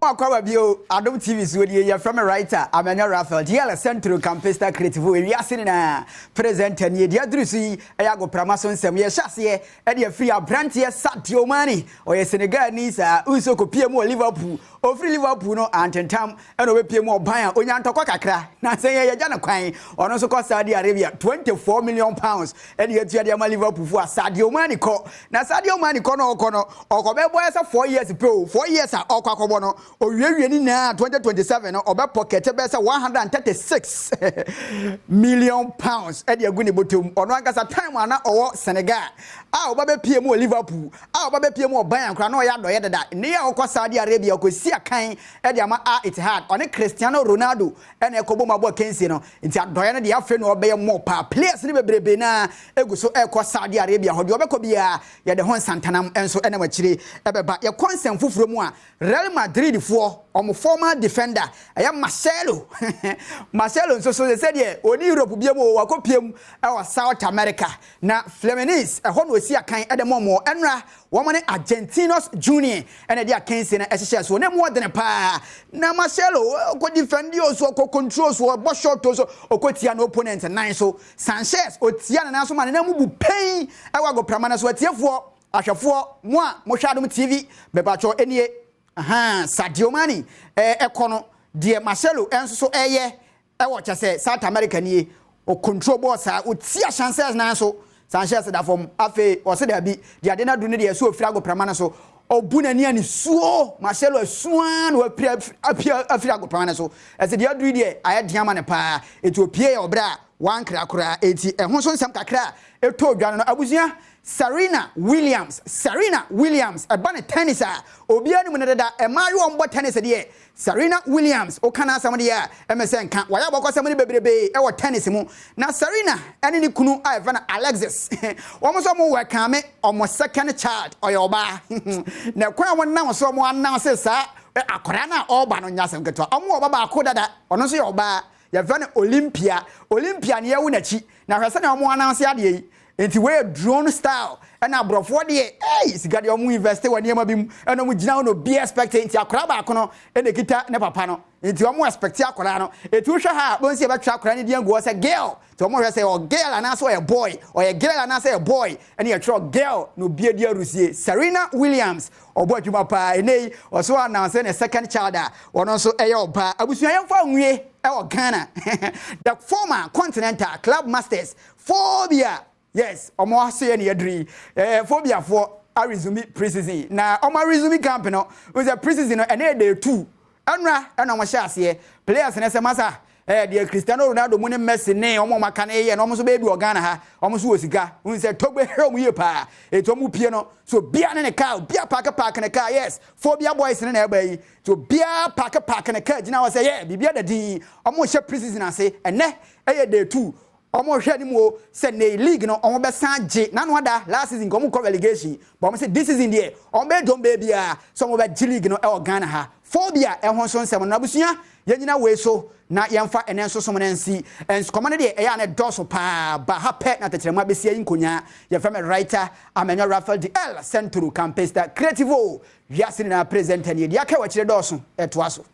Kwa bio Adom TV so dey ya from a writer Amanya Raphael DL Central Campesta Creative we asini na presenter ni dia drusu yi ayago pramaso nsem ye hyase e dey free abrant ye Sadio Mane o ye Senegal ni sa uso ko pie mu Liverpool o free Liverpool no antentam e no we pie mu oban a onya ntokwa kakra na se ye ja na kwan ono so ko Saudi Arabia 24 million pounds e dey atu dey ma Liverpool fu Sadio Mane ko na Sadio Mane ko no okọ be boy sa 4 years pe 4 years a okwakobo no owiewie ni na 2027 no obe pocket be say 136 million pounds e dey agu ni botom ono ankasa time ana owo Senegal a oba be pie mu Liverpool a oba be pie mu oban ankra na oya doye dada ne ya okọ Saudi Arabia ko si akan e dey ama Etihad one Cristiano Ronaldo e na ekobo mabo kensi no nti adoye no dey afa no obe ye mo pa players ni bebrebe na eguso ekọ Saudi Arabia ho de obekọ bia ye de hon santanam enso ena machire ebeba ye konsem fufuro mu a Real Madrid for former defender aya Marcelo Marcelo so said ye oni Europe bia mo wakopiem e South America na Fluminense e ho no si akan e de momo enra woman Argentinos Junior ene dia kensi na ehye so ne mo de ne pa na Marcelo ko defend yo so ko control so bo shot so okotia no opponent nine so Sanchez otia na so man na mu bu pain e wago pramana so atiefo ahwefo mo a mo hwa Adom TV bebacho enie Sadio Mane ekono de Marcelo enso so eye e wo chese South America ni o control boss a o tia chances na so Sanchez da form afi o se da bi de ade na do ne de so ofirago pramana so obuna ni ani suo Marcelo asuan wo afirago pramana so e se de adu de aye diama ne pa Ethiopia obra wan krakura eti ehon so nsam kakra eto dwan no abusua Serena Williams e ban tennis a obi anu ne dada e ma yo mbo tennis de Serena Williams o kana asam de ya MSN kan waya bokọ asam ne bebrebe e wo tennis mu na Serena ene ni kunu a evana Alexis wo so mo we kan me omo second child oyoba na kwa won na so mo announce sa akora na oba no nyasem keto omo oba ba ko dada ono so yoba ya vana Olympia ne ya wunachi na hwese na omo announce ade yi enti we drone style and abrofo de sigade omu invest wani ema bim eno mu gina no be expect enti akora ba kono ene kita ne papa no enti omu expect akora no eti wo hwe ha bonsi e betwa akora ne diango say girl to omu hwe say o girl ana so a boy or a girl ana say a boy ene ye tro girl no bia dia rusie Serena Williams obo adwuma pa enei oso announce ne second child a wono so eye oba abusua yemfa nwie e o Ghana the former Continental Club Masters phobia. Yes, omo ase ne yadri phobia for a resume preseason na omo resume camp no was a preseason no ene day 2 enra ena omo hye ase players ne se masa de Cristiano Ronaldo mu ne Messi ne omo maka na ye na omo so be du Ghana ha omo so osika un se togbe he omo ye pa eto mu pie no so bia ne car bia park ne car yes phobia boys ne na eba yi so bia park ne car gina wa say yeah bibia da din omo hye preseason ase ene day 2 omo hwe ni mo se ne league no omo be sanje na no ada last season ko mo ko relegation but omo say this season there omo be don be bia so omo be G league no e o Ghana ha phobia e ho so nsem na busua yanyina we so na yemfa ene so som nansi ens komane de e ya na doso pa ba ha pe na tetrema be sia yinkonya ye fam writer Amanya Raphael DL Central Campesta Creative yasini na presenter ne dia ka wa kire doso eto aso